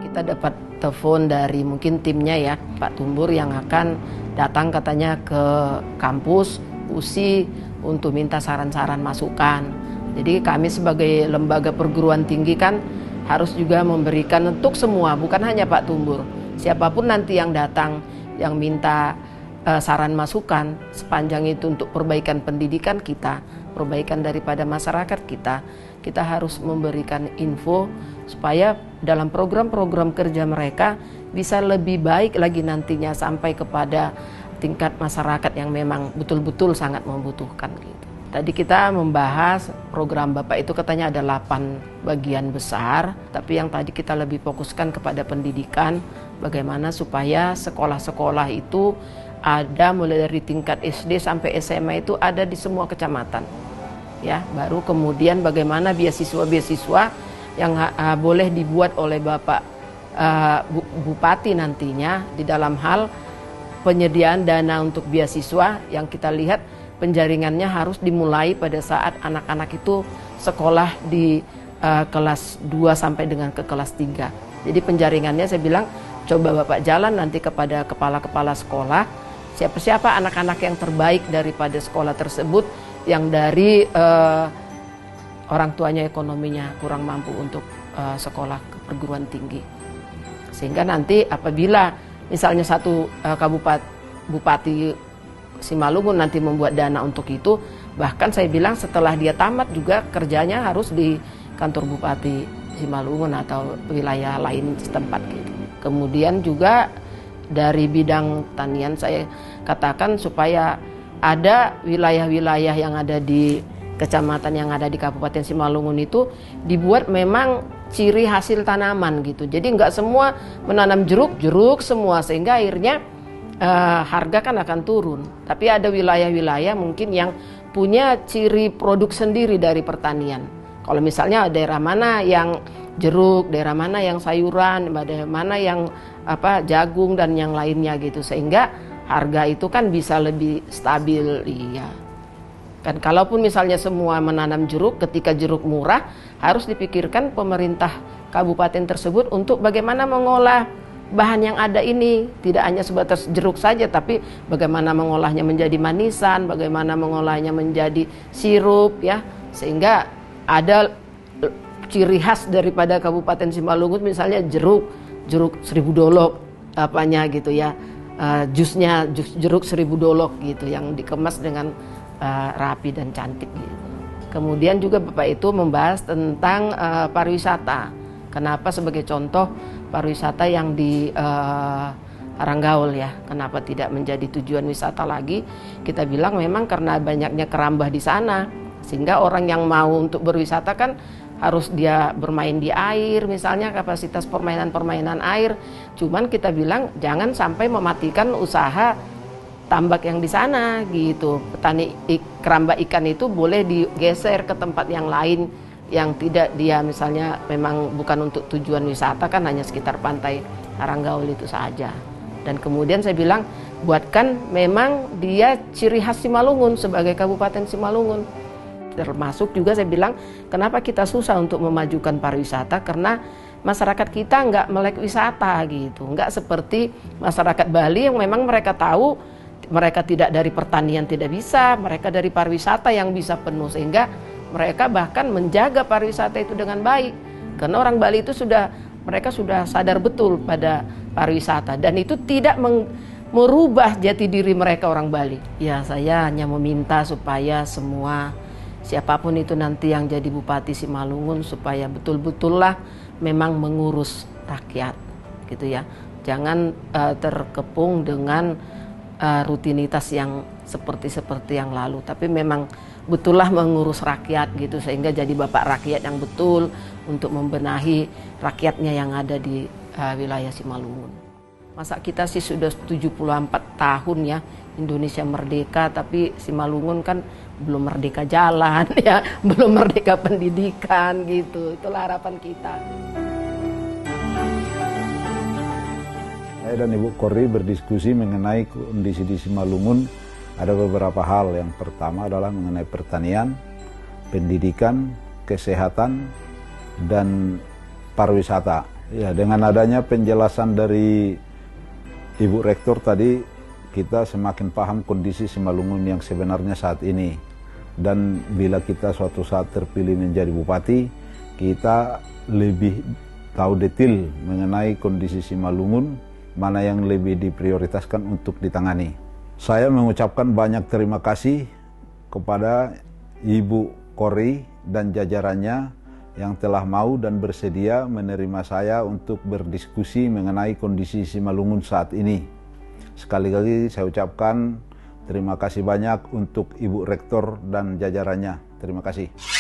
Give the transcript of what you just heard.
Kita dapat telepon dari mungkin timnya ya, Pak Tumbur yang akan datang katanya ke kampus USI untuk minta saran-saran masukan. Jadi kami sebagai lembaga perguruan tinggi kan harus juga memberikan untuk semua, bukan hanya Pak Tumbur. Siapapun nanti yang datang, yang minta saran masukan, sepanjang itu untuk perbaikan pendidikan kita, perbaikan daripada masyarakat kita harus memberikan info supaya dalam program-program kerja mereka bisa lebih baik lagi nantinya sampai kepada tingkat masyarakat yang memang betul-betul sangat membutuhkan gitu. Tadi kita membahas program Bapak itu katanya ada 8 bagian besar, tapi yang tadi kita lebih fokuskan kepada pendidikan, bagaimana supaya sekolah-sekolah itu ada mulai dari tingkat SD sampai SMA itu ada di semua kecamatan. Ya, baru kemudian bagaimana beasiswa-beasiswa yang boleh dibuat oleh Bapak Bupati nantinya di dalam hal penyediaan dana untuk beasiswa yang kita lihat penjaringannya harus dimulai pada saat anak-anak itu sekolah di kelas 2 sampai dengan ke kelas 3. Jadi penjaringannya saya bilang coba Bapak jalan nanti kepada kepala-kepala sekolah, siapa-siapa anak-anak yang terbaik daripada sekolah tersebut yang dari orang tuanya ekonominya kurang mampu untuk sekolah ke perguruan tinggi. Sehingga nanti apabila misalnya satu Bupati Simalungun nanti membuat dana untuk itu, bahkan saya bilang setelah dia tamat juga kerjanya harus di kantor Bupati Simalungun atau wilayah lain setempat gitu. Kemudian juga dari bidang tanian saya katakan supaya ada wilayah-wilayah yang ada di kecamatan yang ada di Kabupaten Simalungun itu dibuat memang ciri hasil tanaman gitu. Jadi nggak semua menanam jeruk semua sehingga akhirnya harga kan akan turun. Tapi ada wilayah-wilayah mungkin yang punya ciri produk sendiri dari pertanian. Kalau misalnya daerah mana yang jeruk, daerah mana yang sayuran, daerah mana yang jagung dan yang lainnya gitu, sehingga harga itu kan bisa lebih stabil. Iya. Kan kalaupun misalnya semua menanam jeruk, ketika jeruk murah harus dipikirkan pemerintah kabupaten tersebut untuk bagaimana mengolah bahan yang ada ini, tidak hanya sebatas jeruk saja, tapi bagaimana mengolahnya menjadi manisan, bagaimana mengolahnya menjadi sirup ya, sehingga ada ciri khas daripada Kabupaten Simalungun misalnya jeruk 1000 dolok gitu ya, jus jeruk 1000 dolok gitu yang dikemas dengan rapi dan cantik gitu. Kemudian juga Bapak itu membahas tentang pariwisata. Kenapa sebagai contoh pariwisata yang di Haranggaul ya, kenapa tidak menjadi tujuan wisata lagi? Kita bilang memang karena banyaknya kerambah di sana, sehingga orang yang mau untuk berwisata kan harus dia bermain di air, misalnya kapasitas permainan air. Cuman kita bilang jangan sampai mematikan usaha tambak yang di sana gitu. Petani keramba ikan itu boleh digeser ke tempat yang lain yang tidak dia misalnya memang bukan untuk tujuan wisata, kan hanya sekitar pantai Haranggaul itu saja. Dan kemudian saya bilang buatkan memang dia ciri khas Simalungun sebagai Kabupaten Simalungun. Termasuk juga saya bilang kenapa kita susah untuk memajukan pariwisata, karena masyarakat kita nggak melek wisata gitu, nggak seperti masyarakat Bali yang memang mereka tahu mereka tidak dari pertanian tidak bisa, mereka dari pariwisata yang bisa penuh, sehingga mereka bahkan menjaga pariwisata itu dengan baik. Karena orang Bali itu mereka sudah sadar betul pada pariwisata dan itu tidak merubah jati diri mereka orang Bali. Ya, saya hanya meminta supaya semua siapapun itu nanti yang jadi Bupati Simalungun supaya betul-betullah memang mengurus rakyat gitu ya. Jangan terkepung dengan rutinitas yang seperti yang lalu, tapi memang betullah mengurus rakyat gitu, sehingga jadi bapak rakyat yang betul untuk membenahi rakyatnya yang ada di wilayah Simalungun. Masa kita sih sudah 74 tahun ya Indonesia merdeka, tapi Simalungun kan belum merdeka jalan ya, belum merdeka pendidikan gitu. Itulah harapan kita. Saya dan Ibu Korri berdiskusi mengenai kondisi di Simalungun. Ada beberapa hal. Yang pertama adalah mengenai pertanian, pendidikan, kesehatan, dan pariwisata. Ya, dengan adanya penjelasan dari Ibu Rektor tadi, kita semakin paham kondisi Simalungun yang sebenarnya saat ini. Dan bila kita suatu saat terpilih menjadi bupati, kita lebih tahu detail mengenai kondisi Simalungun, mana yang lebih diprioritaskan untuk ditangani. Saya mengucapkan banyak terima kasih kepada Ibu Kori dan jajarannya yang telah mau dan bersedia menerima saya untuk berdiskusi mengenai kondisi Simalungun saat ini. Sekali lagi saya ucapkan terima kasih banyak untuk Ibu Rektor dan jajarannya. Terima kasih.